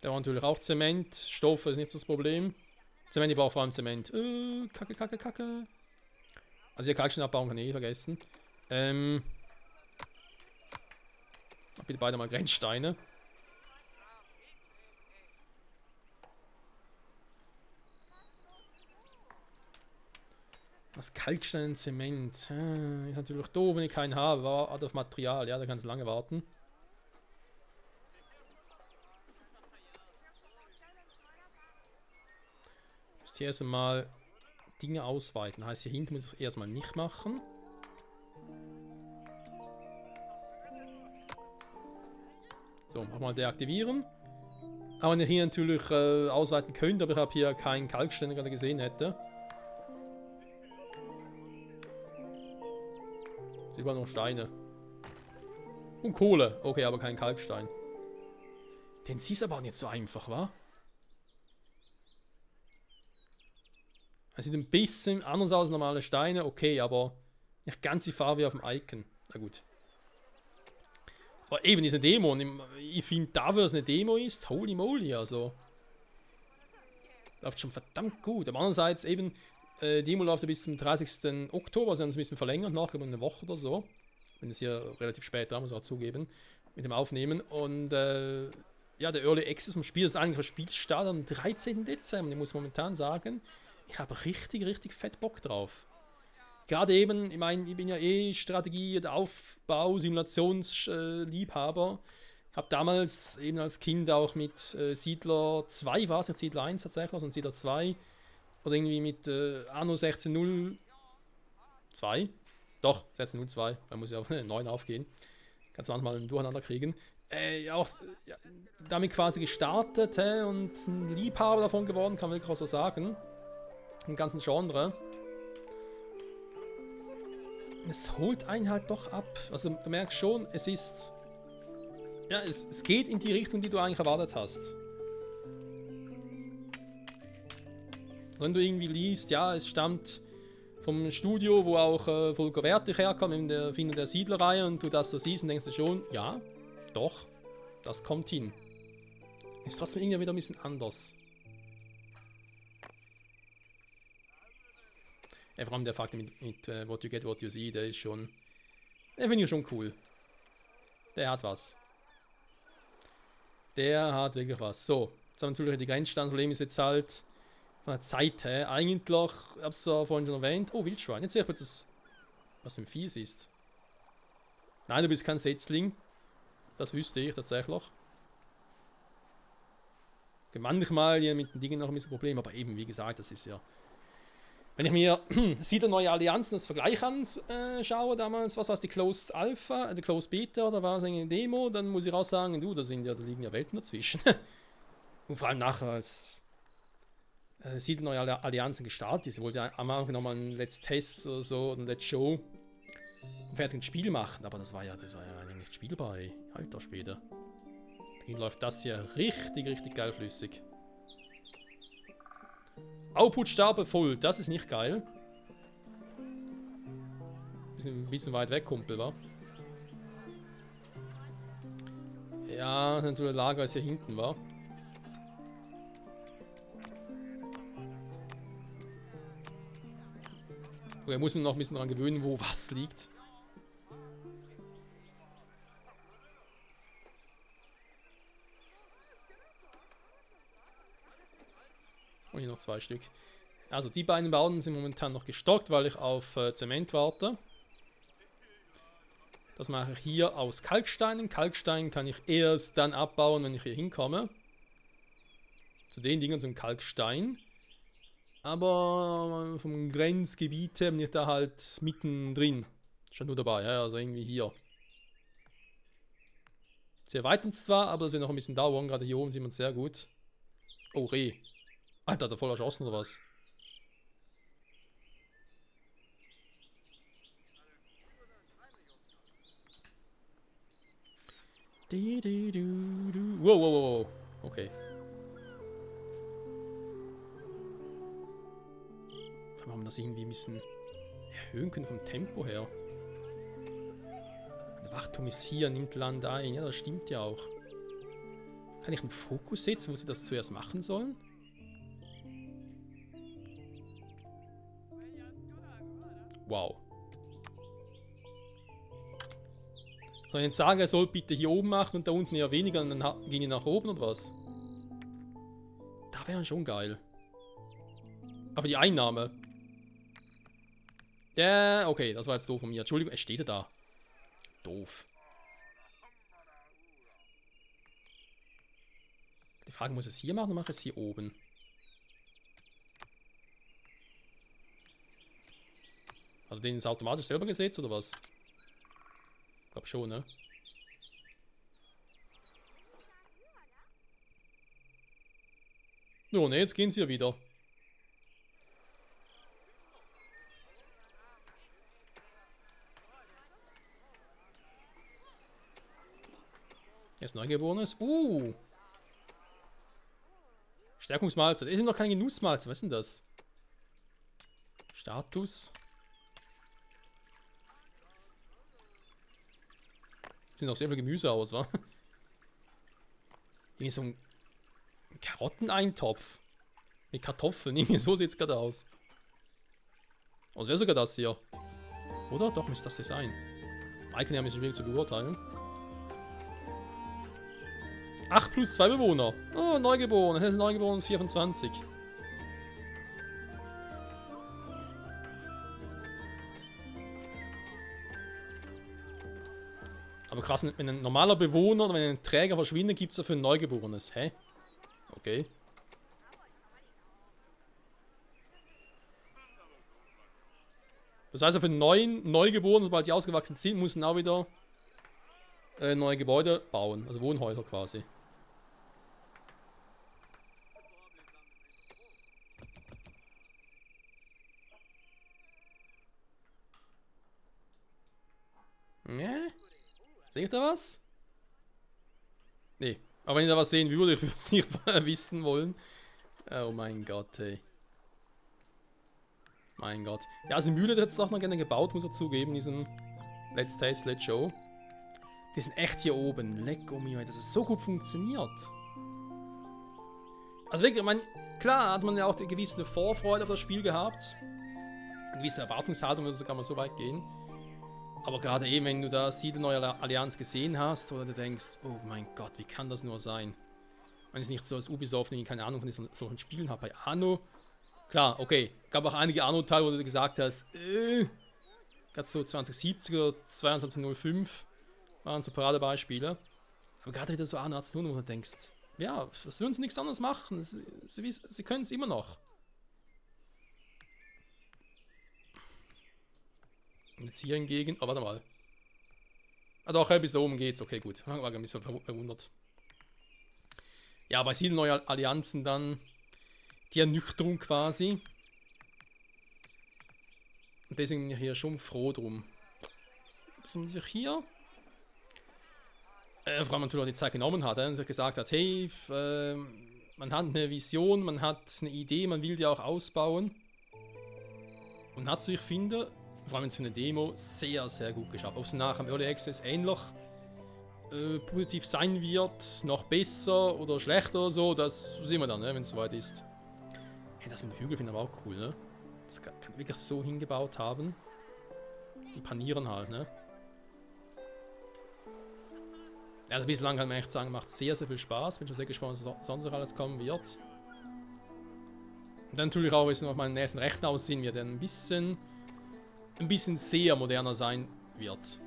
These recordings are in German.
Da war natürlich auch Zement. Stoffe ist nicht so das Problem. Zement, ich brauche vor allem Zement. Kacke, kacke, kacke. Also hier Kalkstein abbauen kann ich eh vergessen. Bitte beide mal Grenzsteine. Was Kalkstein und Zement. Ist natürlich doof, wenn ich keinen habe. Warte auf Material, ja, da kann es lange warten. Ich muss hier erstmal Dinge ausweiten. Heißt, hier hinten muss ich erstmal nicht machen. So, mal deaktivieren. Aber wenn ihr hier natürlich ausweiten könnt, aber ich habe hier keinen Kalkstein, den ich gerade gesehen hätte. Überall noch Steine. Und Kohle. Okay, aber kein Kalkstein. Den siehst aber auch nicht so einfach, wa? Er sieht ein bisschen anders aus als normale Steine. Okay, aber nicht ganz die Farbe wie auf dem Icon. Na gut. Aber eben diese Demo. Und ich finde, dafür, dass es eine Demo ist, holy moly, also. Läuft schon verdammt gut. Aber andererseits eben, Demo läuft ja bis zum 30. Oktober, also haben es ein bisschen verlängert, nach eine Woche oder so. Wenn es hier relativ spät dran, muss ich auch zugeben, mit dem Aufnehmen. Und ja, der Early Access vom Spiel, das eigentliche Spielstart am 13. Dezember. Ich muss momentan sagen, ich habe richtig, richtig fett Bock drauf. Gerade eben, ich meine, ich bin ja eh Strategie-, Aufbau-, Simulationsliebhaber. Habe damals eben als Kind auch mit Siedler 2 war es, nicht Siedler 1 tatsächlich, sondern Siedler 2 oder irgendwie mit Anno 1602. Doch, 1602, da muss ich auf 9 aufgehen. Kannst du manchmal ein Durcheinander kriegen. Auch ja, damit quasi gestartet und ein Liebhaber davon geworden, kann man wirklich auch so sagen. Im ganzen Genre. Es holt einen halt doch ab. Also du merkst schon, es ist... Ja, es geht in die Richtung, die du eigentlich erwartet hast. Wenn du irgendwie liest, ja, es stammt vom Studio, wo auch Volker Wertig herkommt, in der Erfinder der Siedlerreihe, und du das so siehst und denkst du schon, ja, doch, das kommt hin. Ist trotzdem irgendwie wieder ein bisschen anders. Vor allem der Fakt mit What You Get, What You See, der ist schon... Den finde ich schon cool. Der hat was. Der hat wirklich was. So, jetzt haben wir natürlich die Grenzsteine. Das Problem ist jetzt halt von der Zeit her. Eigentlich, ich habe es vorhin schon erwähnt. Oh, Wildschwein. Jetzt sehe ich jetzt, was für ein Vieh es ist. Nein, du bist kein Setzling. Das wüsste ich tatsächlich. Manchmal hier mit den Dingen noch ein bisschen Problem, aber eben, wie gesagt, das ist ja... Wenn ich mir Siedler Neue Allianzen als Vergleich anschaue, damals, was heißt die Closed Alpha, die Closed Beta oder war es eine Demo, dann muss ich auch sagen, du, da liegen ja Welten dazwischen. Und vor allem nachher, als Siedler Neue Allianzen gestartet ist, wollte ja am Anfang nochmal einen Let's Test oder so, einen Let's Show, ein fertiges Spiel machen, aber das war ja nicht spielbar, ey. Alter Schwede. Hier läuft das hier richtig, richtig geil flüssig. Output-Stapel voll, das ist nicht geil. Ein bisschen weit weg, Kumpel, wa? Ja, das natürlich Lager ist hier hinten, wa? Okay, muss man noch ein bisschen daran gewöhnen, wo was liegt. Und hier noch 2 Stück. Also die beiden Bauten sind momentan noch gestockt, weil ich auf Zement warte. Das mache ich hier aus Kalksteinen. Kalkstein kann ich erst dann abbauen, wenn ich hier hinkomme. Zu den Dingen zum Kalkstein. Aber vom Grenzgebiet her bin ich da halt mittendrin. Schon nur dabei, ja, also irgendwie hier. Sehr weit uns zwar, aber das wird noch ein bisschen dauern. Gerade hier oben sieht man es sehr gut. Oh, Reh. Alter, hat er voll erschossen oder was? Wow, wow, wow. Okay. Aber haben wir das irgendwie ein bisschen erhöhen können vom Tempo her? Der Wachturm ist hier, nimmt Land ein. Ja, das stimmt ja auch. Kann ich einen Fokus setzen, wo sie das zuerst machen sollen? Wow. Soll ich jetzt sagen, er soll bitte hier oben machen und da unten eher weniger und dann gehen die nach oben oder was? Da wäre schon geil. Aber die Einnahme. Ja, okay, das war jetzt doof von mir. Entschuldigung, es steht da. Doof. Die Frage, muss ich es hier machen oder mache ich es hier oben? Hat er den jetzt automatisch selber gesetzt oder was? Ich glaube schon, ne? No, ne, jetzt gehen sie ja wieder. Jetzt Neugeborenes. Stärkungsmahlzeit. Ist noch kein Genussmahlzeit. Was ist denn das? Status. Sieht auch sehr viel Gemüse aus, wa? Irgendwie so ein Karotteneintopf. Mit Kartoffeln. Irgendwie so sieht es gerade aus. Oh, das wäre sogar das hier. Oder? Doch, müsste das hier sein. Icon ja ein bisschen schwierig zu beurteilen. 8 plus 2 Bewohner. Oh, Neugeboren. Das heißt, Neugeboren ist 24. Aber krass, wenn ein normaler Bewohner oder wenn ein Träger verschwindet, gibt es dafür ein Neugeborenes. Hä? Okay. Das heißt, für einen neuen Neugeborenen, sobald die ausgewachsen sind, müssen auch wieder neue Gebäude bauen. Also Wohnhäuser quasi. Ne? Sehe ich da was? Nee. Aber wenn ich da was sehen würde, ich würde es nicht wissen wollen. Oh mein Gott, ey. Mein Gott. Ja, also die Mühle hat jetzt auch noch gerne gebaut, muss er zugeben, diesen Let's Taste, Let's Show. Die sind echt hier oben. Lecco mio, das ist so gut funktioniert. Also wirklich, ich meine, klar hat man ja auch eine gewisse Vorfreude auf das Spiel gehabt. Eine gewisse Erwartungshaltung, also kann man so weit gehen. Aber gerade eben, wenn du da Siedler Neue Allianz gesehen hast, oder du denkst, oh mein Gott, wie kann das nur sein? Wenn ich nicht so als Ubisoft keine Ahnung von solchen Spielen habe. Bei Anno, klar, okay, gab auch einige Anno-Teile, wo du gesagt hast, gerade so 2070 oder 2205 waren so Paradebeispiele. Aber gerade wieder so Anno hat es nur, wo du denkst, ja, was würden sie nichts anderes machen? Sie können es immer noch. Und jetzt hier hingegen, oh, warte mal. Ah doch, bis da oben geht's, okay, gut. War ein bisschen verwundert. Ja, bei Siedler Neue Allianzen dann die Ernüchterung quasi. Und deswegen bin ich hier schon froh drum. Dass man sich hier vor allem natürlich auch die Zeit genommen hat, und sich gesagt hat, hey, man hat eine Vision, man hat eine Idee, man will die auch ausbauen. Und hat, so ich finde, vor allem für eine Demo, sehr, sehr gut geschafft. Ob es nach dem Early Access ähnlich positiv sein wird, noch besser oder schlechter oder so, das sehen wir dann, ne, wenn es soweit ist. Hey, das mit dem Hügel finde ich aber auch cool, ne? Das kann wirklich so hingebaut haben. Und panieren halt, ne? Also bislang kann man echt sagen, macht sehr, sehr viel Spaß. Bin schon sehr gespannt, was sonst noch alles kommen wird. Und dann natürlich auch, wie es noch mal im nächsten Rechner aussehen wird, der ein bisschen sehr moderner sein wird.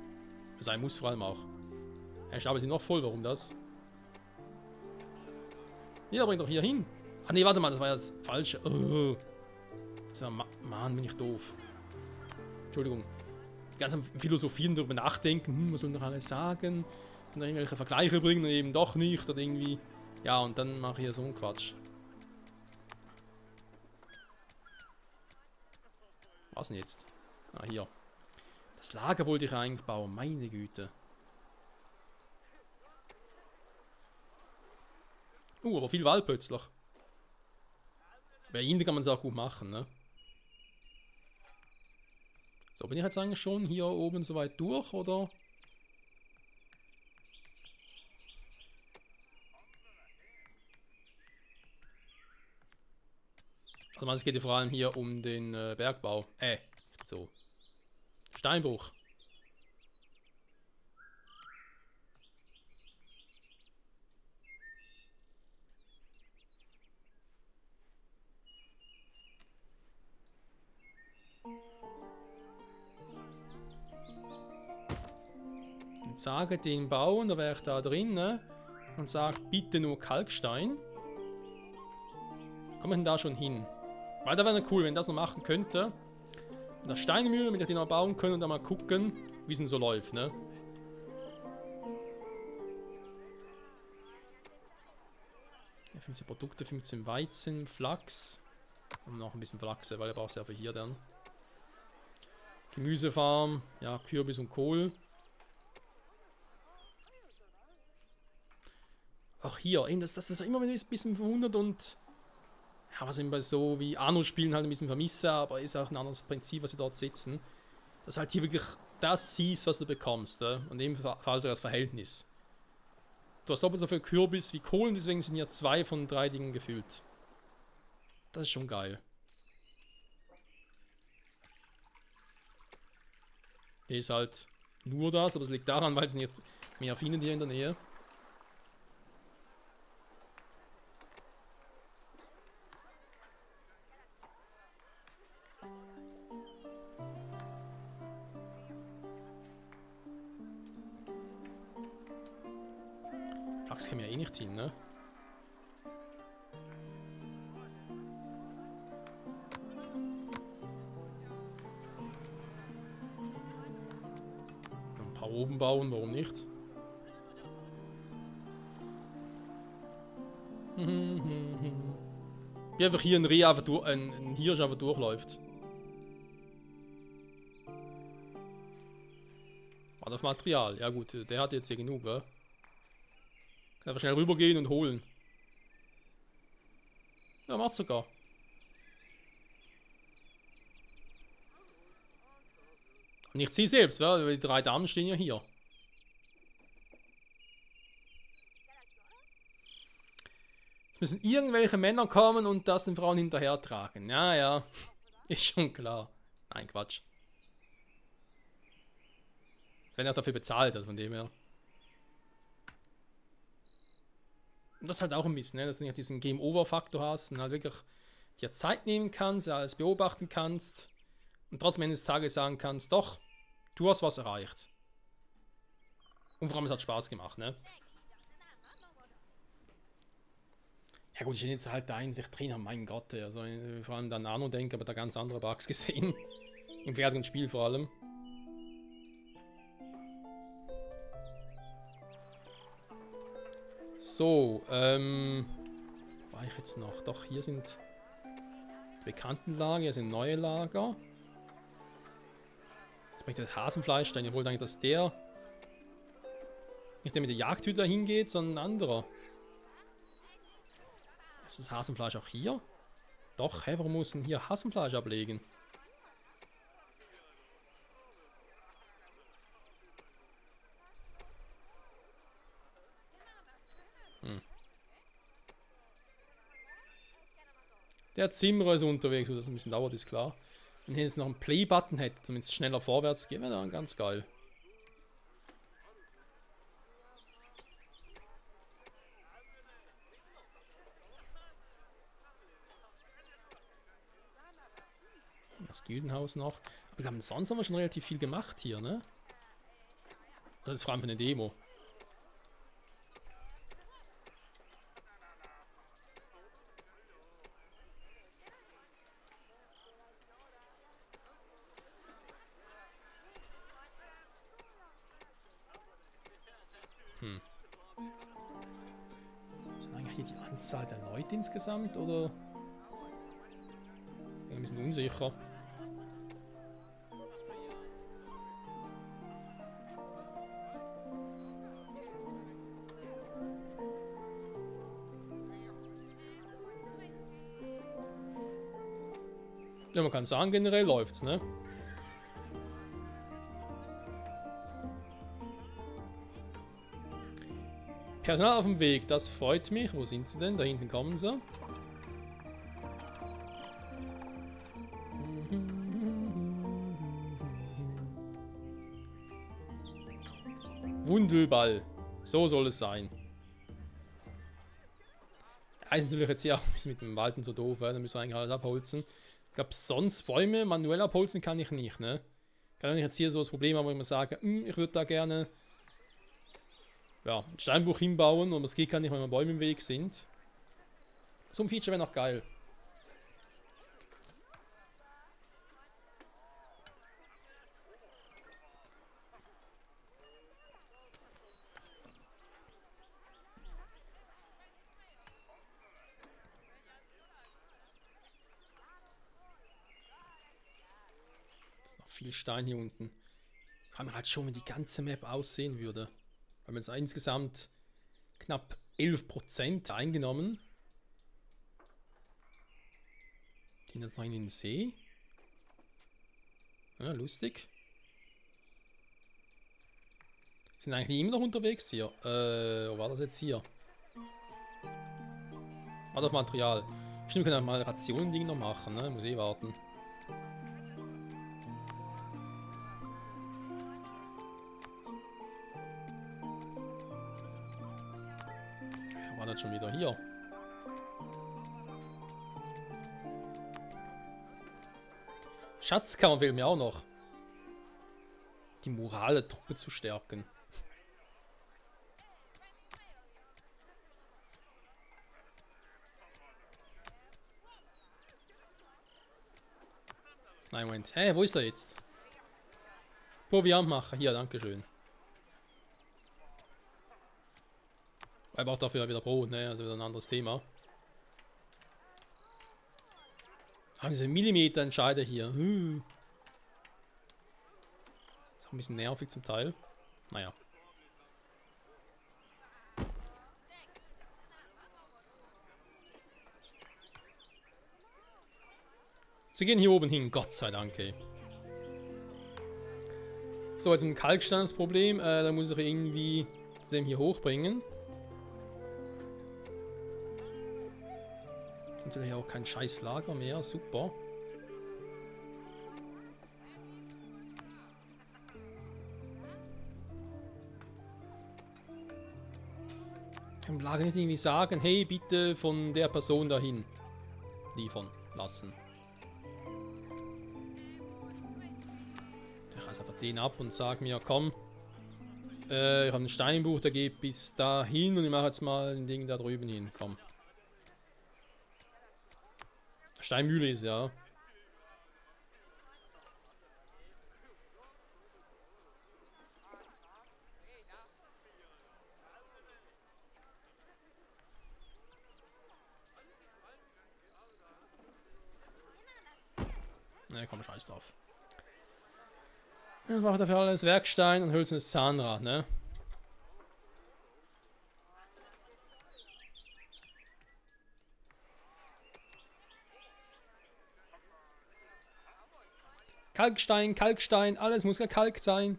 Sein muss vor allem auch. Ich glaube, sie noch voll, warum das? Ja, bringt doch hier hin. Ach nee, warte mal, das war ja das Falsche. Oh. Mann, bin ich doof. Entschuldigung. Ganz am Philosophieren darüber nachdenken, was soll noch alles sagen? Und dann irgendwelche Vergleiche bringen und eben doch nicht oder irgendwie. Ja, und dann mache ich hier so einen Quatsch. Was denn jetzt? Ah, hier. Das Lager wollte ich eigentlich bauen, meine Güte. Aber viel Wald plötzlich. Bei Ihnen kann man es auch gut machen, ne? So, bin ich jetzt eigentlich schon hier oben soweit durch, oder? Also es geht ja vor allem hier um den Bergbau. So. Steinbruch. Und sage den Bauern, da wäre ich da drin, ne? Und sage bitte nur Kalkstein. Kommen wir denn da schon hin? Weil da wäre cool, wenn ich das noch machen könnte. Und das Steinmühle, damit ich die noch bauen können und dann mal gucken, wie es denn so läuft, ne? Ja, 15 Produkte, 15 Weizen, Flachs. Und noch ein bisschen Flachse, weil er braucht sehr viel hier dann. Gemüsefarm, ja, Kürbis und Kohl. Auch hier, eben das ist immer ein bisschen verwundert und ja, was ich bei so wie Anno-Spielen halt ein bisschen vermisse, aber ist auch ein anderes Prinzip, was sie dort setzen. Dass halt hier wirklich das siehst, was du bekommst, und ebenfalls das Verhältnis. Du hast doppelt so viel Kürbis wie Kohlen, deswegen sind hier 2 von 3 Dingen gefüllt. Das ist schon geil. Hier ist halt nur das, aber es liegt daran, weil es nicht mehr finden hier in der Nähe. Flachs käme ja eh nicht hin, ne? Ein paar oben bauen, warum nicht? Wie einfach hier ein Reh einfach ein Hirsch einfach durchläuft. Warte auf Material. Ja gut, der hat jetzt hier genug, wa? Kann einfach schnell rübergehen und holen. Ja, macht sogar. Nicht sie selbst, weil die 3 Damen stehen ja hier. Es müssen irgendwelche Männer kommen und das den Frauen hinterher tragen. Ja, ja. Ist schon klar. Nein, Quatsch. Es werden auch dafür bezahlt, also von dem her. Und das ist halt auch ein bisschen, ne? Dass du nicht diesen Game-Over-Faktor hast und halt wirklich dir Zeit nehmen kannst, alles beobachten kannst und trotzdem eines Tages sagen kannst, doch, du hast was erreicht. Und vor allem, es hat Spaß gemacht, ne? Ja gut, ich bin jetzt halt da in sich drin, mein Gott, also vor allem an Anno denke, aber da ganz andere Bugs gesehen. Im fertigen Spiel vor allem. So, wo war ich jetzt noch? Doch, hier sind die bekannten Lager, hier sind neue Lager. Jetzt bringt das Hasenfleisch dann. Ihr wollt eigentlich, dass der nicht der mit der Jagdhütte hingeht, sondern ein anderer. Ist das Hasenfleisch auch hier? Doch, hä, warum muss denn hier Hasenfleisch ablegen? Der Zimmerer ist unterwegs, wo das ein bisschen dauert, ist klar. Wenn hier jetzt noch einen Play-Button hätte, damit es schneller vorwärts geht, wäre dann ganz geil. Das Gildenhaus noch. Aber ich glaube, sonst haben wir schon relativ viel gemacht hier, ne? Das ist vor allem für eine Demo. Was ist eigentlich hier die Anzahl der Leute insgesamt, oder? Ich bin ein bisschen unsicher. Ja, man kann sagen, generell läuft's, ne? Personal auf dem Weg, das freut mich. Wo sind sie denn? Da hinten kommen sie. Wundelball. So soll es sein. Ja, ist natürlich jetzt hier auch ein bisschen mit dem Walden so doof, da müssen wir eigentlich alles abholzen. Ich glaube, sonst Bäume manuell abholzen kann ich nicht, ne? Kann ich jetzt hier so das Problem haben, wo ich mir sage, ich würde da gerne ja, einen Steinbruch hinbauen und es geht kann nicht, weil Bäume im Weg sind. So ein Feature wäre noch geil. Viel Stein hier unten. Kann man halt schon, wenn die ganze Map aussehen würde. Wir haben jetzt insgesamt knapp 11% eingenommen. Die jetzt noch in den See. Ja, lustig. Sind eigentlich immer noch unterwegs hier. Wo war das jetzt hier? Warte auf Material. Stimmt, wir können auch mal Rationen-Ding noch machen, ne? Muss eh warten. War das schon wieder hier? Schatzkammer will mir auch noch. Die Moral der Truppe zu stärken. Nein, Moment. Hä, wo ist er jetzt? Proviant machen. Hier, dankeschön. Er braucht dafür wieder Brot, ne? Also wieder ein anderes Thema. Ah, diese Millimeter-Entscheider hier. Ist auch ein bisschen nervig zum Teil. Naja. Sie gehen hier oben hin, Gott sei Dank, ey. So, jetzt ein Kalksteinsproblem. Da muss ich irgendwie dem hier hochbringen. Natürlich auch kein scheiß Lager mehr, super. Ich kann im Lager nicht irgendwie sagen, hey, bitte von der Person dahin liefern lassen. Ich reiße einfach den ab und sage mir, komm, ich habe einen Steinbruch, der geht bis dahin und ich mache jetzt mal ein Ding da drüben hin, komm. Steinmühle ist, ja. Ne, komm, scheiß drauf. Dann braucht dafür alles Werkstein und hölzernes Zahnrad, ne? Kalkstein, Kalkstein, alles muss gekalkt sein.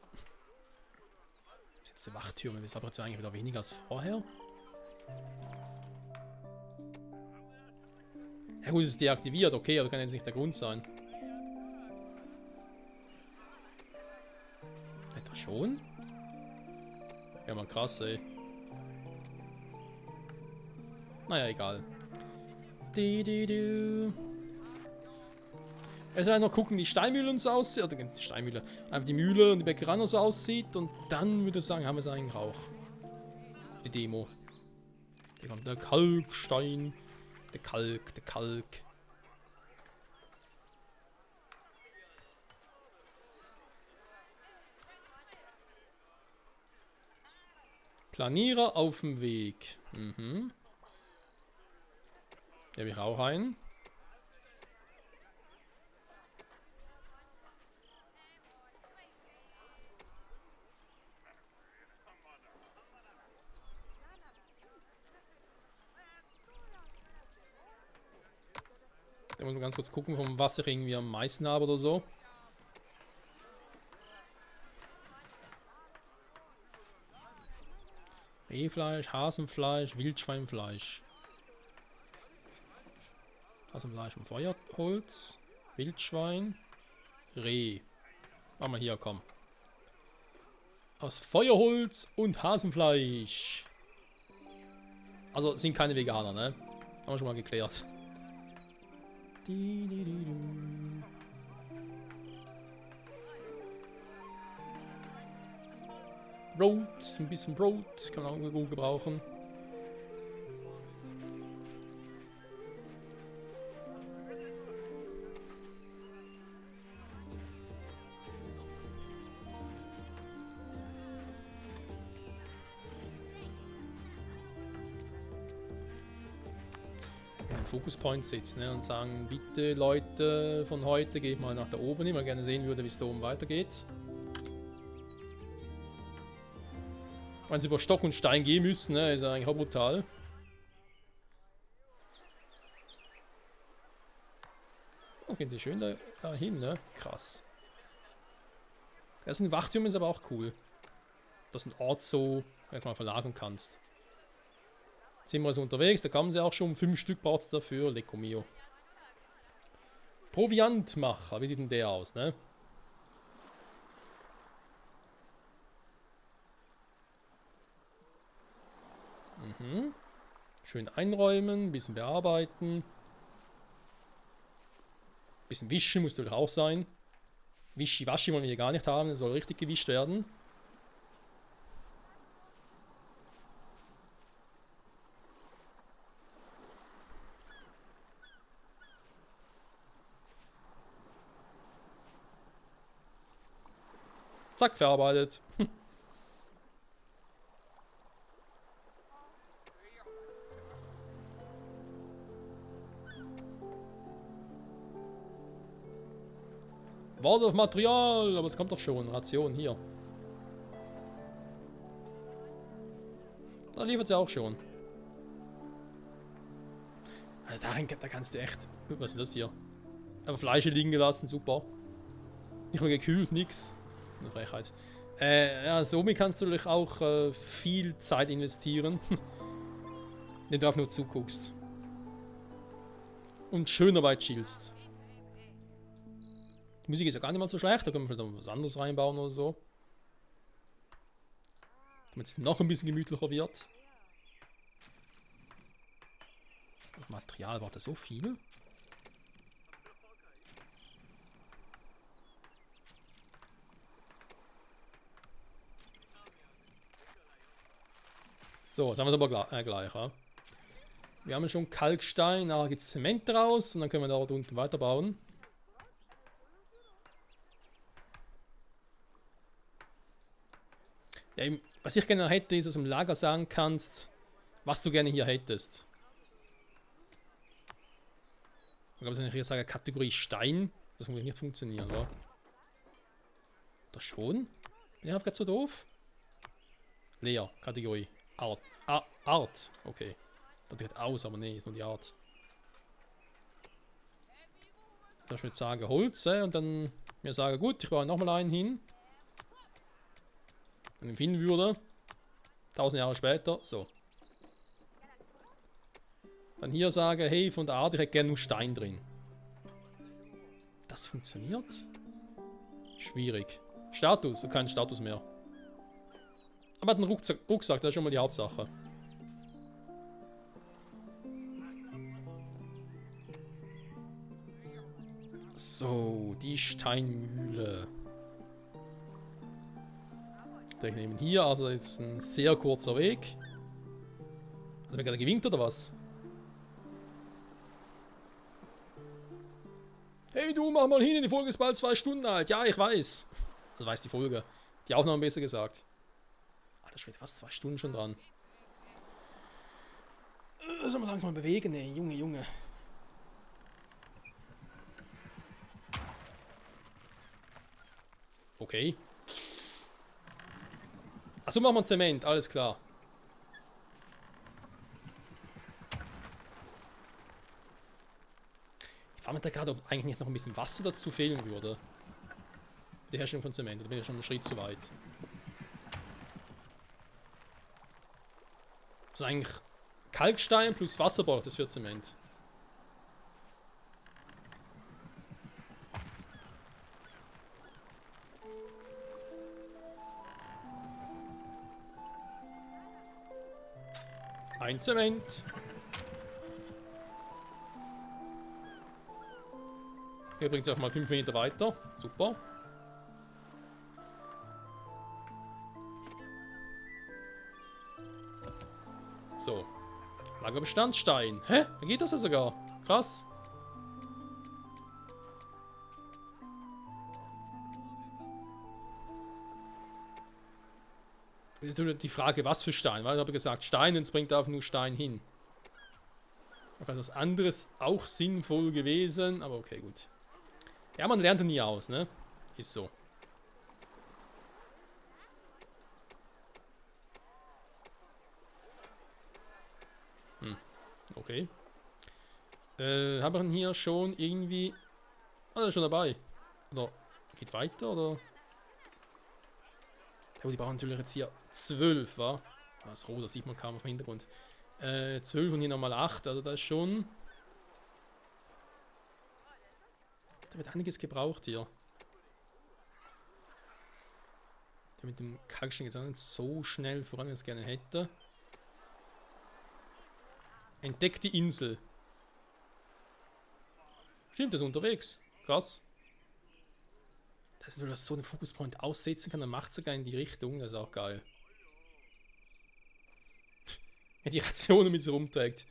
Das ist jetzt eine Wachtürme, das ist aber jetzt eigentlich wieder weniger als vorher. Ja gut, es ist deaktiviert, okay, aber kann jetzt nicht der Grund sein. Etwa schon? Ja, man krass, ey. Naja, egal. Es soll noch gucken, wie die Steinmühle uns aussieht, oder die Steinmühle, einfach die Mühle und die Bäckerei noch so aussieht und dann würde ich sagen, haben wir es eigentlich auch. Die Demo. Hier kommt der Kalkstein, der Kalk, der Kalk. Planierer auf dem Weg. Mhm. Hier habe ich auch einen. Da muss man ganz kurz gucken, vom was ich irgendwie am meisten habe oder so. Rehfleisch, Hasenfleisch, Wildschweinfleisch. Hasenfleisch und Feuerholz, Wildschwein, Reh. Machen wir hier, komm. aus Feuerholz und Hasenfleisch. Also sind keine Veganer, ne? Haben wir schon mal geklärt. Brot, ein bisschen Brot, kann man auch gut gebrauchen. Focus Point setzen, ne, und sagen, bitte Leute von heute, geht mal nach da oben hin, weil ich gerne sehen würde, wie es da oben weitergeht. Wenn sie über Stock und Stein gehen müssen, ne, ist eigentlich auch brutal. Oh, gehen die schön da hin, ne? Krass. Das mit dem Wachturm ist aber auch cool. Dass ein Ort so jetzt mal verlagern kannst. Sind wir also unterwegs, da kamen sie auch schon 5 Stück braucht es dafür, Lecco mio. Proviantmacher, wie sieht denn der aus, ne? Mhm. Schön einräumen, ein bisschen bearbeiten. Ein bisschen wischen muss natürlich auch sein. Wischi-waschi wollen wir hier gar nicht haben, das soll richtig gewischt werden. Zack, verarbeitet. Warte auf Material, aber es kommt doch schon. Ration hier. Da liefert sie auch schon. Also da kannst du echt. Was ist das hier? Aber Fleisch liegen gelassen, super. Nicht mehr gekühlt, nix. Eine Frechheit. Ja, somit kannst du natürlich auch viel Zeit investieren. Wenn du einfach nur zuguckst. Und schön dabei chillst. Die Musik ist ja gar nicht mal so schlecht, da können wir vielleicht was anderes reinbauen oder so. Damit es noch ein bisschen gemütlicher wird. Material, war da so viel? So, jetzt haben wir es aber gleich. Ja. Wir haben schon Kalkstein, da gibt es Zement raus und dann können wir dort unten weiterbauen. Ja, was ich gerne hätte, ist, dass du im Lager sagen kannst, was du gerne hier hättest. Ich glaube, wenn ich hier sage Kategorie Stein, das würde nicht funktionieren, oder? Oder schon? Bin ich gerade so doof? Leer, Kategorie. Art. Art. Okay. Das geht aus, aber nee, ist nur die Art. Da ich jetzt sagen Holz, und dann mir sagen, gut, ich baue nochmal einen hin. Wenn ich ihn finden würde. 1000 Jahre später, so. Dann hier sage, hey, von der Art, ich hätte gerne nur Stein drin. Das funktioniert? Schwierig. Status, kein Status mehr. Aber den Rucksack, das ist schon mal die Hauptsache. So, die Steinmühle. Wir nehmen hier, also ist ein sehr kurzer Weg. Hat mir gerade gewinkt oder was? Hey du, mach mal hin, die Folge ist bald 2 Stunden alt. Ja, ich weiß. Also weiß die Folge. Die Aufnahme besser gesagt. Alter Schwede, fast 2 Stunden schon dran. Soll man langsam mal bewegen, ey. Junge, Junge. Okay. Achso, machen wir Zement, alles klar. Ich frage mich da gerade, ob eigentlich nicht noch ein bisschen Wasser dazu fehlen würde. Die Herstellung von Zement, da bin ich schon einen Schritt zu weit. Also eigentlich Kalkstein plus Wasser braucht es für Zement. Ein Zement. Okay, bringt es auch mal 5 Meter weiter. Super. So. Lagerbestandstein. Hä? Da geht das ja sogar. Krass. Die Frage, was für Stein? Weil ich habe gesagt, Stein, jetzt bringt einfach nur Stein hin. Auf etwas anderes auch sinnvoll gewesen, aber okay, gut. Ja, man lernt ja nie aus, ne? Ist so. Okay. Haben wir hier schon irgendwie... Ah, der ist schon dabei. Oder geht weiter, oder? Oh, die bauen natürlich jetzt hier 12, wa? Das rote sieht man kaum auf dem Hintergrund. 12 und hier nochmal 8, also das ist schon... Da wird einiges gebraucht hier. Der mit dem Kalkstein geht auch nicht so schnell voran, wie ich es gerne hätte. Entdeckt die Insel. Stimmt, das ist unterwegs. Krass. Wenn du das so einen Fokuspoint aussetzen kann, dann macht es sogar in die Richtung. Das ist auch geil. Wenn die Rationen mit sich rumträgt.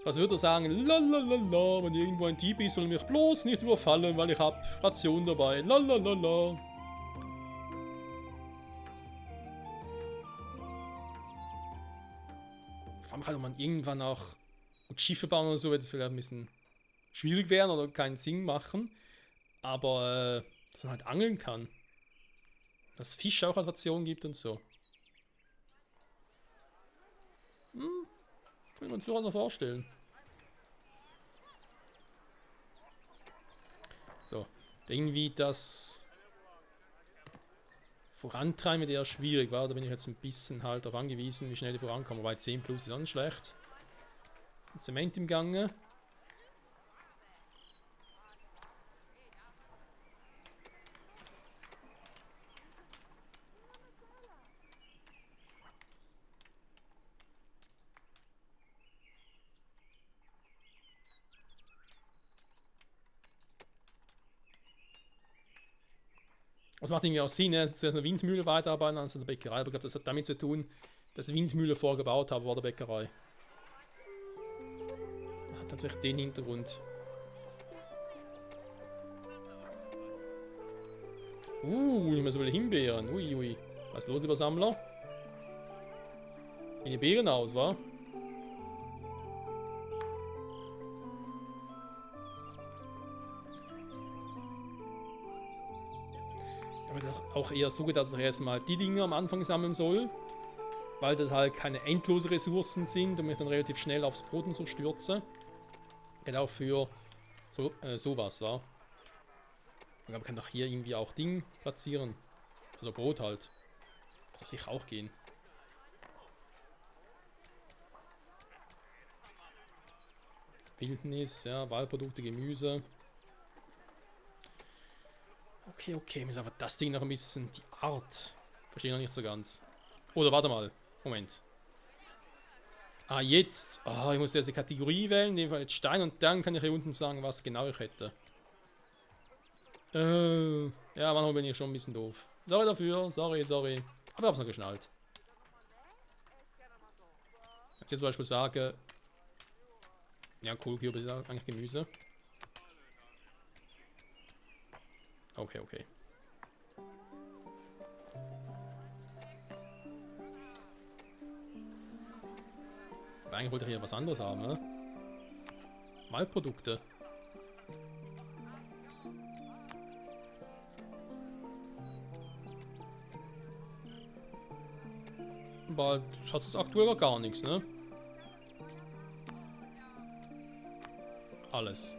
Was würde er sagen? Lalalala, wenn irgendwo ein Dieb ist, soll mich bloß nicht überfallen, weil ich habe Ration dabei. Lalalala. Vor allem halt, wenn man irgendwann auch gut Schiffe bauen oder so, wird es vielleicht ein bisschen schwierig werden oder keinen Sinn machen. Aber dass man halt angeln kann. Dass Fisch auch als Ration gibt und so. Kann man sich durchaus noch vorstellen. So, irgendwie das Vorantreiben wird eher schwierig, war. Da bin ich jetzt ein bisschen halt darauf angewiesen, wie schnell die vorankommen. Wobei 10 plus ist auch nicht schlecht. Zement im Gange. Das macht irgendwie auch Sinn, ne? Zuerst eine Windmühle weiterarbeiten als eine Bäckerei. Aber ich glaube, das hat damit zu tun, dass ich Windmühle vorgebaut habe vor der Bäckerei. Das hat tatsächlich den Hintergrund. Nicht mehr so viele Himbeeren. Ui. Was ist los, lieber Sammler? Gehen die Beeren aus, wa? Auch eher so, dass ich erstmal die Dinge am Anfang sammeln soll, weil das halt keine endlosen Ressourcen sind und mich dann relativ schnell aufs Brot und so stürze. Genau für so, sowas, wa? Man kann doch hier irgendwie auch Ding platzieren. Also Brot halt. Das sicher auch gehen. Wildnis, ja, Waldprodukte, Gemüse. Okay, müssen einfach das Ding noch ein bisschen, die Art. Verstehe noch nicht so ganz. Oder warte mal, Moment. Ah, jetzt. Oh, ich muss erst die Kategorie wählen, in dem Fall jetzt Stein und dann kann ich hier unten sagen, was genau ich hätte. Ja, manchmal bin ich schon ein bisschen doof. Sorry dafür, sorry. Aber ich hab's noch geschnallt. Jetzt zum Beispiel sage, ja, Kohlkürbis ist eigentlich Gemüse. Okay. Aber eigentlich wollte ich hier was anderes haben, ne? Waldprodukte. Aber das hat jetzt aktuell gar nichts, ne? Alles.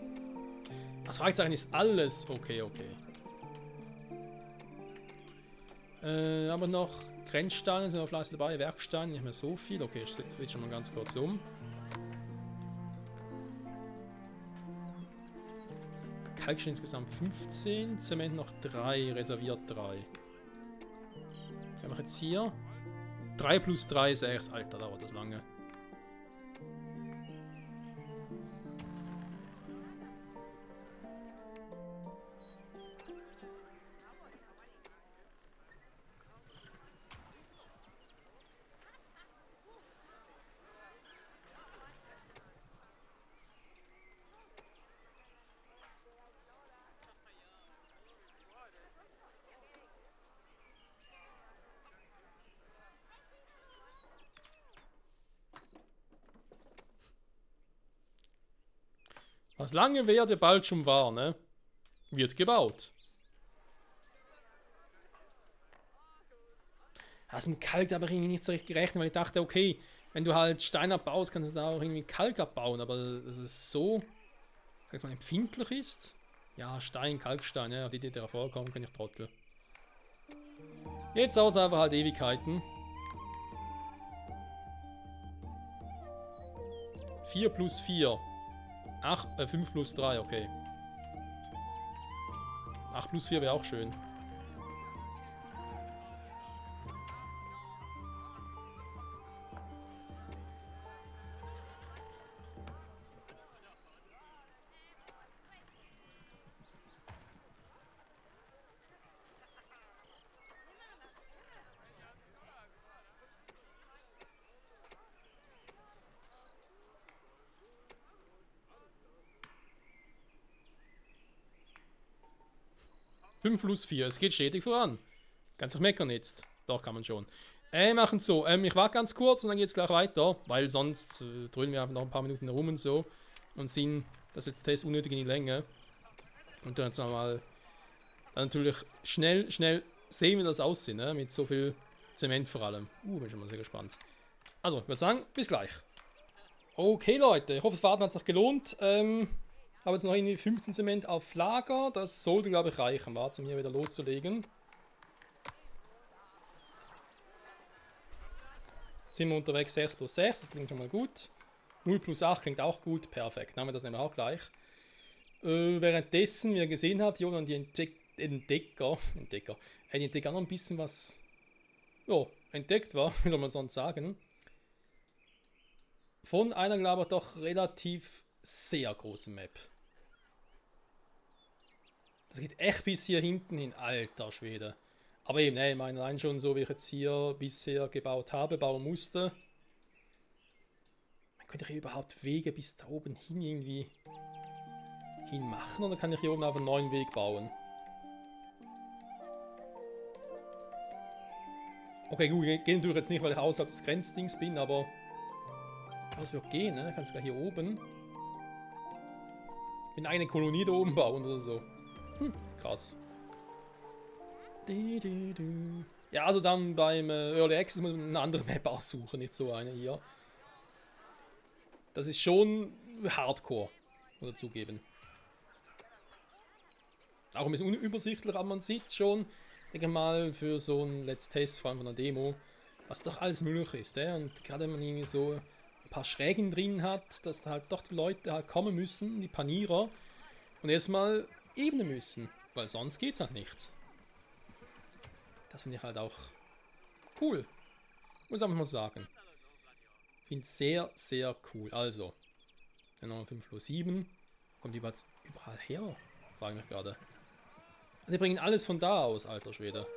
Das Fragezeichen ist alles. Okay. Aber noch Grenzsteine sind wir fleißig dabei, Werksteine, nicht mehr so viel. Okay, ich will schon mal ganz kurz um. Kalkstein insgesamt 15, Zement noch 3, reserviert 3. Wir haben jetzt hier 3 plus 3 ist echt, Alter, dauert das lange. Was lange währt, wir bald schon wahr, ne? Wird gebaut. Das mit Kalk aber irgendwie nicht so recht gerechnet, weil ich dachte, okay, wenn du halt Stein abbaust, kannst du da auch irgendwie Kalk abbauen, aber dass es so, sag ich mal, empfindlich ist. Ja, Stein, Kalkstein, ja, die da vorkommen, kann ich Trottel. Jetzt dauert es einfach halt Ewigkeiten. 4 plus 4. 5 plus 3, okay. 8 plus 4 wäre auch schön. Plus 4, es geht stetig voran. Kannst dich meckern jetzt. Doch, kann man schon. Machen so. Ich warte ganz kurz und dann geht es gleich weiter, weil sonst dröhnen wir noch ein paar Minuten herum und so und ziehen das jetzt Test unnötig in die Länge. Und dann jetzt nochmal natürlich schnell sehen, wie das aussieht, ne? Mit so viel Zement vor allem. Bin schon mal sehr gespannt. Also, ich würde sagen, bis gleich. Okay, Leute, ich hoffe, das Warten hat sich gelohnt. Habe jetzt noch irgendwie 15 Zement auf Lager. Das sollte, glaube ich, reichen. Warte, um hier wieder loszulegen. Sind wir unterwegs 6 plus 6. Das klingt schon mal gut. 0 plus 8 klingt auch gut. Perfekt. Dann haben wir das nämlich auch gleich. Währenddessen, wie ihr gesehen habt, hier und die Entdecker noch ein bisschen was entdeckt war, wie soll man sonst sagen. Von einer, glaube ich, doch relativ sehr großen Map. Das geht echt bis hier hinten hin, alter Schwede. Aber eben, ich meine, allein schon so, wie ich jetzt hier bisher gebaut habe, bauen musste. Man könnte hier überhaupt Wege bis da oben hin irgendwie hinmachen, oder kann ich hier oben auf einen neuen Weg bauen? Okay, gut, gehen natürlich jetzt nicht, weil ich außerhalb des Grenzdings bin, aber das wird gehen, ne? Kannst gleich hier oben in eine Kolonie da oben bauen oder so. Krass. Ja, also dann beim Early Access muss man eine andere Map aussuchen, nicht so eine hier. Das ist schon Hardcore, muss ich zugeben. Auch ein bisschen unübersichtlich, aber man sieht schon, denke ich mal, für so ein Let's Test, vor allem von einer Demo, was doch alles möglich ist. Und gerade wenn man irgendwie so ein paar Schrägen drin hat, dass da halt doch die Leute halt kommen müssen, die Panierer, und erstmal ebnen müssen, weil sonst geht's halt nicht. Das finde ich halt auch cool. Muss ich einfach mal sagen. Finde es sehr, sehr cool. Also, dann noch 5 plus 7. Kommt die überall her? Frage mich gerade. Die bringen alles von da aus, alter Schwede.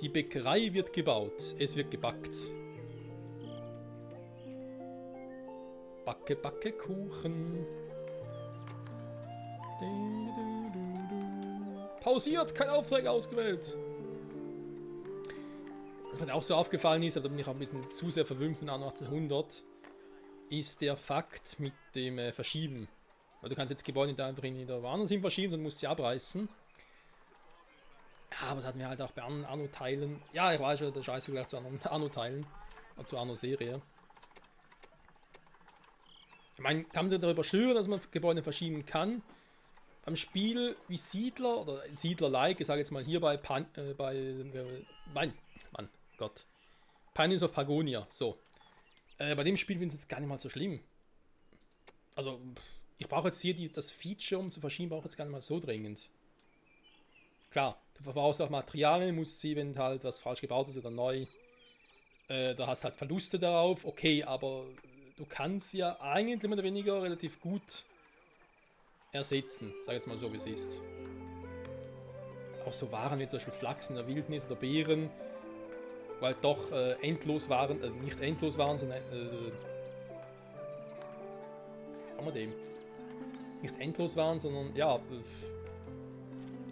Die Bäckerei wird gebaut. Es wird gebackt. Backe, backe Kuchen. Pausiert, kein Auftrag ausgewählt. Was mir auch so aufgefallen ist, aber da bin ich auch ein bisschen zu sehr verwöhnt von 1800, ist der Fakt mit dem Verschieben. Weil du kannst jetzt Gebäude nicht einfach in der woanders hin verschieben, sondern musst sie abreißen. Ja, aber das hatten wir halt auch bei anderen Anno-Teilen. Ja, ich weiß schon, der Scheiß gleich zu anderen Anno-Teilen. Und zu Anno-Serie. Ich meine, kann man sich darüber schwören, dass man Gebäude verschieben kann. Beim Spiel wie Siedler oder Siedler-like, ich sage jetzt mal hier bei Pioneers of Pagonia, so. Bei dem Spiel finde ich es jetzt gar nicht mal so schlimm. Also, ich brauche jetzt hier das Feature, um zu verschieben, brauche ich jetzt gar nicht mal so dringend. Klar, du verbrauchst auch Materialien, musst sie, wenn halt was falsch gebaut ist oder neu, da hast halt Verluste darauf, okay, aber du kannst ja eigentlich mehr oder weniger relativ gut ersetzen, sag jetzt mal so, wie es ist. Auch so Waren wie zum Beispiel Flachs in der Wildnis oder Beeren, weil doch endlos waren, nicht endlos waren, sondern wie kann man dem? Nicht endlos waren, sondern ja,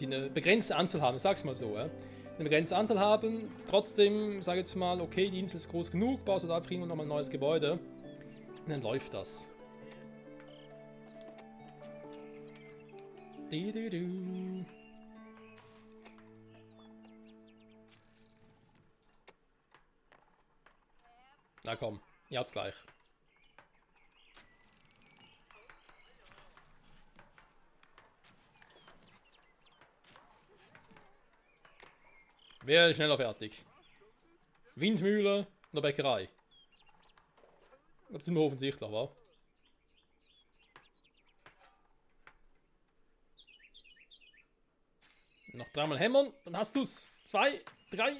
die eine begrenzte Anzahl haben, ich sag's mal so, eine begrenzte Anzahl haben, trotzdem, sag jetzt mal, okay, die Insel ist groß genug, baust du da einfach irgendwann nochmal ein neues Gebäude. Und dann läuft das. Du. Na komm, ihr habt's gleich. Wer ist schneller fertig? Windmühle oder Bäckerei? Das ist nur offensichtlich, wa? Noch dreimal hämmern, dann hast du's. 2, 3.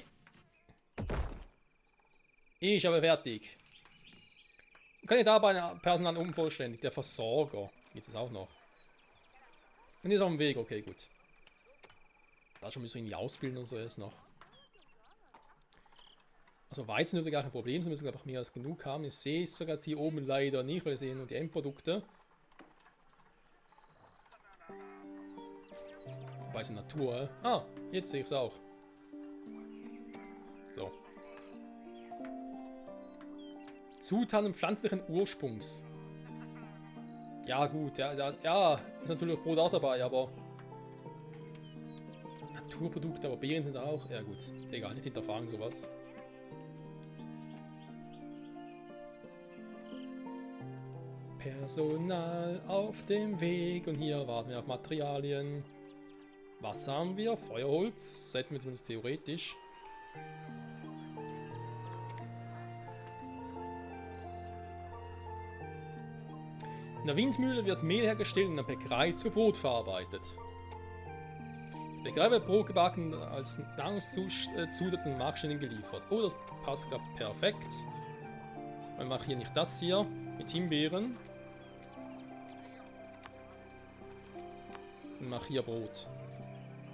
Ich habe fertig. Kann ich dabei Personal unvollständig? Der Versorger. Geht das auch noch? Und ist auf dem Weg, okay, gut. Da schon müssen wir irgendwie ausbilden und so erst noch. Also Weizen dürfte gar kein Problem sein, müssen wir einfach mehr als genug haben. Ich sehe es sogar hier oben leider nicht, weil ich sehe nur die Endprodukte. Wobei es Natur. Ah, jetzt sehe ich es auch. So. Zutaten pflanzlichen Ursprungs. Ja gut, ja, ist natürlich Brot auch dabei, aber... Naturprodukte, aber Beeren sind auch... Ja gut, egal, nicht hinterfragen sowas. Personal auf dem Weg und hier warten wir auf Materialien. Was haben wir? Feuerholz, das hätten wir zumindest theoretisch. In der Windmühle wird Mehl hergestellt und in der Bäckerei zu Brot verarbeitet. Die Bäckerei wird Brot gebacken als Nahrungszusatz und Marktstellen geliefert. Oh, das passt gerade perfekt. Wir machen hier nicht das hier mit Himbeeren. Und mache hier Brot.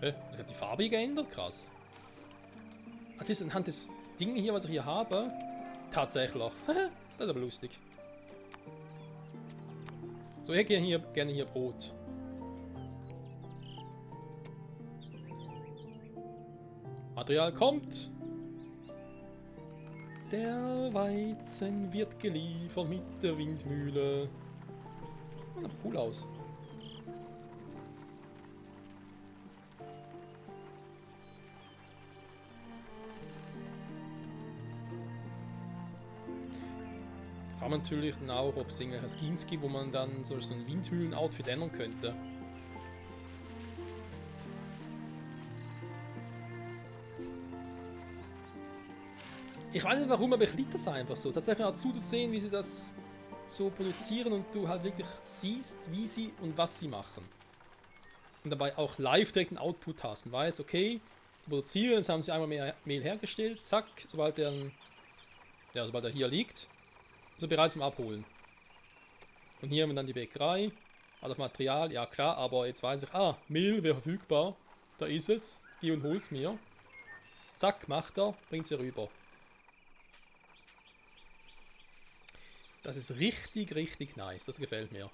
Das hat die Farbe geändert? Krass. Das ist anhand des Dinge hier, was ich hier habe. Tatsächlich. Das ist aber lustig. So, ich hätte gerne hier Brot. Material kommt. Der Weizen wird geliefert mit der Windmühle. Oh, sieht cool aus. Fragt man natürlich dann auch, ob es irgendwelche Skins gibt, wo man dann so ein Windmühlen-Outfit ändern könnte. Ich weiß nicht warum, aber ich liebe das einfach so. Tatsächlich auch zuzusehen, wie sie das so produzieren und du halt wirklich siehst, wie sie und was sie machen. Und dabei auch live direkt einen Output hast und weißt, okay, die produzieren, jetzt haben sie einmal mehr Mehl hergestellt, zack, sobald er hier liegt, ist er bereit zum Abholen. Und hier haben wir dann die Bäckerei, hat das Material, ja klar, aber jetzt weiß ich, Mehl wäre verfügbar, da ist es, geh und hol's mir. Zack, macht er, bringt sie rüber. Das ist richtig, richtig nice. Das gefällt mir.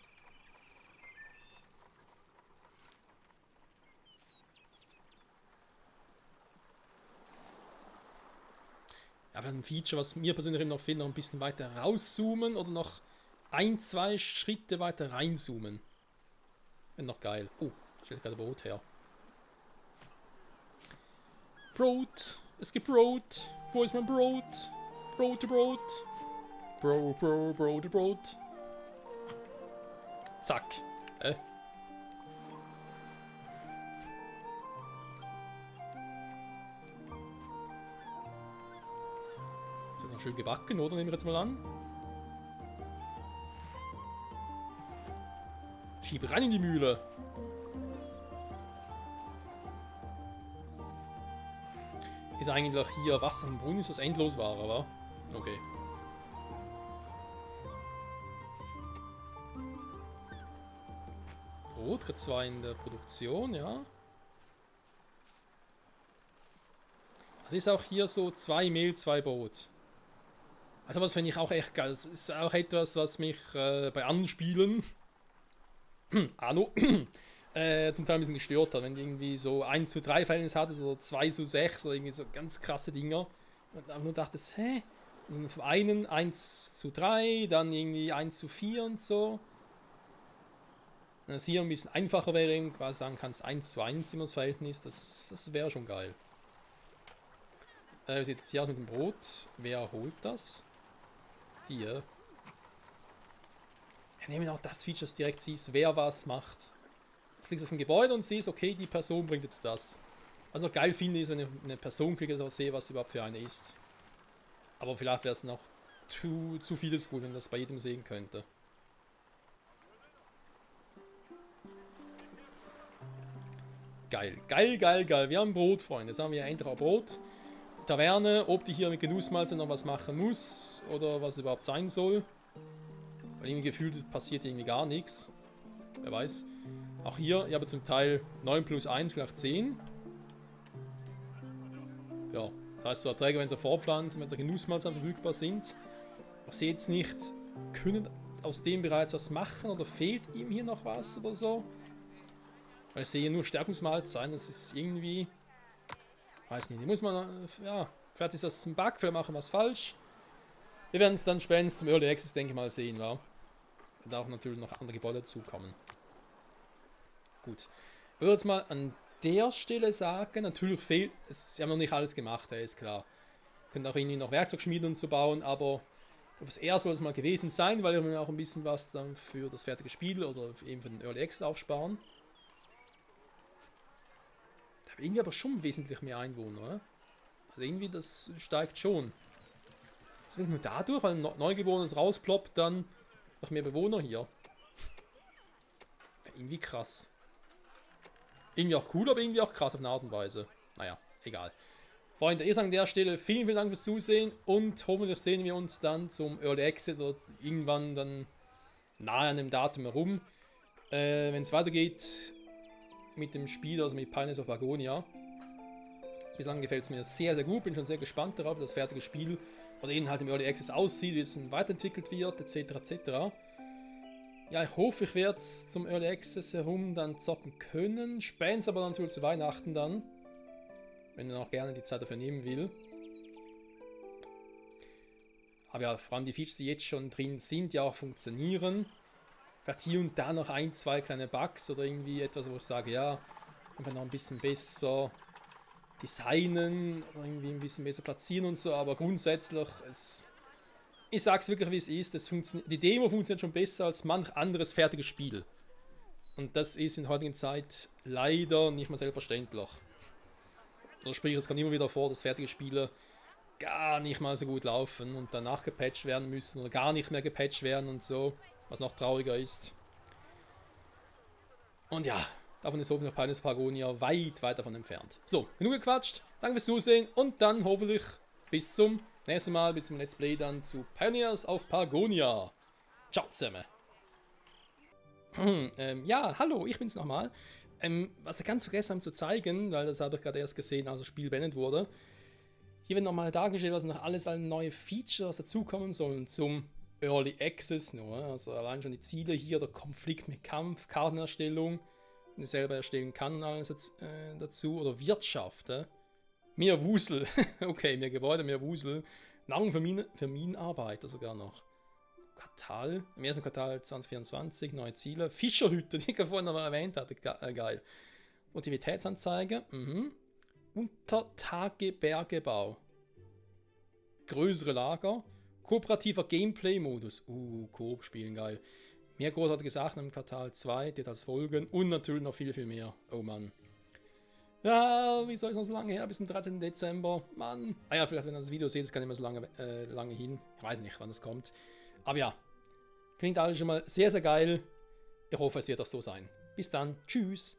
Aber ein Feature, was mir persönlich noch fehlt, noch ein bisschen weiter rauszoomen oder noch 1, 2 Schritte weiter reinzoomen. Wäre noch geil. Oh, stellt gerade Brot her. Brot. Es gibt Brot. Wo ist mein Brot? Brot. Brot. Zack. Ist jetzt noch schön gebacken, oder? Nehmen wir jetzt mal an. Schiebe rein in die Mühle. Ist eigentlich hier Wasser im Brunnen, ist das endlos war, aber okay. Brot, zwar in der Produktion, ja. Es ist auch hier so 2 Mehl, 2 Brot. Also was finde ich auch echt geil. Das ist auch etwas, was mich bei anderen Spielen Anno zum Teil ein bisschen gestört hat. Wenn die irgendwie so 1:3 Verhältnis hattest oder 2:6 oder irgendwie so ganz krasse Dinger. Und auch nur dachte, hä? Und vom einen 1:3, dann irgendwie 1:4 und so. Wenn das hier ein bisschen einfacher wäre, eben quasi sagen kannst 1:1 immer das Verhältnis, das wäre schon geil. Wie sieht es hier aus mit dem Brot? Wer holt das? Dir. Ja, nehmen auch das Feature, dass du direkt siehst, wer was macht. Jetzt klickst du auf ein Gebäude und siehst, okay, die Person bringt jetzt das. Was ich auch geil finde, ist, wenn ich eine Person klicke, so sehe, was überhaupt für eine ist. Aber vielleicht wäre es noch zu vieles gut, wenn das bei jedem sehen könnte. Geil, geil, geil, geil. Wir haben Brot, Freunde. Jetzt haben wir endlich auch Brot. Taverne, ob die hier mit Genussmalze noch was machen muss oder was überhaupt sein soll. Weil irgendwie gefühlt passiert irgendwie gar nichts. Wer weiß. Auch hier, ich habe zum Teil 9 plus 1 gleich 10. Ja, das heißt, so Erträge, wenn sie vorpflanzen, wenn sie Genussmalze verfügbar sind. Ich sehe jetzt nicht, können aus dem bereits was machen oder fehlt ihm hier noch was oder so. Weil ich sehe nur Stärkungsmalz sein, das ist irgendwie... Weiß nicht, muss man... Ja, vielleicht ist das ein Bug, vielleicht machen wir was falsch. Wir werden es dann spätestens zum Early Access, denke ich mal, sehen, ja. Und auch natürlich noch andere Gebäude dazukommen. Gut. Ich würde jetzt mal an der Stelle sagen, natürlich fehlt... Sie haben noch nicht alles gemacht, ist klar. Können auch irgendwie noch Werkzeugschmieden und so bauen, aber... Das eher soll es mal gewesen sein, weil wir auch ein bisschen was dann für das fertige Spiel oder eben für den Early Access aufsparen. Irgendwie aber schon wesentlich mehr Einwohner, oder? Also irgendwie, das steigt schon. Das ist nicht nur dadurch, weil ein Neugeborenes rausploppt, dann noch mehr Bewohner hier. Irgendwie krass. Irgendwie auch cool, aber irgendwie auch krass auf eine Art und Weise. Naja, egal. Freunde, ich sage an der Stelle vielen, vielen Dank fürs Zusehen und hoffentlich sehen wir uns dann zum Early Exit oder irgendwann dann nahe an dem Datum herum. Wenn es weitergeht mit dem Spiel, also mit Pioneers of Pagonia. Bislang gefällt es mir sehr, sehr gut. Bin schon sehr gespannt darauf, wie das fertige Spiel oder eben halt im Early Access aussieht, wie es weiterentwickelt wird, etc. etc. Ja, ich hoffe, ich werde es zum Early Access herum dann zocken können. Spätestens aber natürlich zu Weihnachten dann. Wenn man auch gerne die Zeit dafür nehmen will. Aber ja, vor allem die Features, die jetzt schon drin sind, ja auch funktionieren. Vielleicht hier und da noch ein, zwei kleine Bugs oder irgendwie etwas, wo ich sage, ja, einfach noch ein bisschen besser designen oder irgendwie ein bisschen besser platzieren und so, aber grundsätzlich, ich sag's wirklich, wie es ist, die Demo funktioniert schon besser als manch anderes fertiges Spiel. Und das ist in der heutigen Zeit leider nicht mehr selbstverständlich. Oder sprich, es kommt immer wieder vor, dass fertige Spiele gar nicht mal so gut laufen und danach gepatcht werden müssen oder gar nicht mehr gepatcht werden und so. Was noch trauriger ist. Und ja, davon ist hoffentlich Pioneers of Pagonia weit, weit davon entfernt. So, genug gequatscht. Danke fürs Zusehen und dann hoffentlich bis zum nächsten Mal, bis zum Let's Play dann zu Pioneers of Pagonia. Ciao zusammen. Ja, hallo, ich bin's nochmal. Was ich ganz vergessen habe zu zeigen, weil das habe ich gerade erst gesehen, als das Spiel beendet wurde. Hier wird nochmal dargestellt, was noch alles an neue Features dazukommen sollen zum Early Access nur, also allein schon die Ziele hier, der Konflikt mit Kampf, Kartenerstellung, die ich selber erstellen kann, alles dazu, oder Wirtschaft, mehr Wusel, okay, mehr Gebäude, mehr Wusel, Nahrung für Minenarbeiter sogar noch, Quartal, im ersten Quartal 2024, neue Ziele, Fischerhütte, die ich vorhin noch mal erwähnt hatte, geil, Motivitätsanzeige, Untertagebergebau, größere Lager, kooperativer Gameplay-Modus. Koop spielen, geil. Mehr großartige Sachen im Quartal 2, Details folgen und natürlich noch viel, viel mehr. Oh Mann. Ja, wie soll es noch so lange her? Bis zum 13. Dezember. Mann. Ah ja, vielleicht, wenn ihr das Video seht, das kann immer so lange hin. Ich weiß nicht, wann das kommt. Aber ja, klingt alles schon mal sehr, sehr geil. Ich hoffe, es wird auch so sein. Bis dann. Tschüss.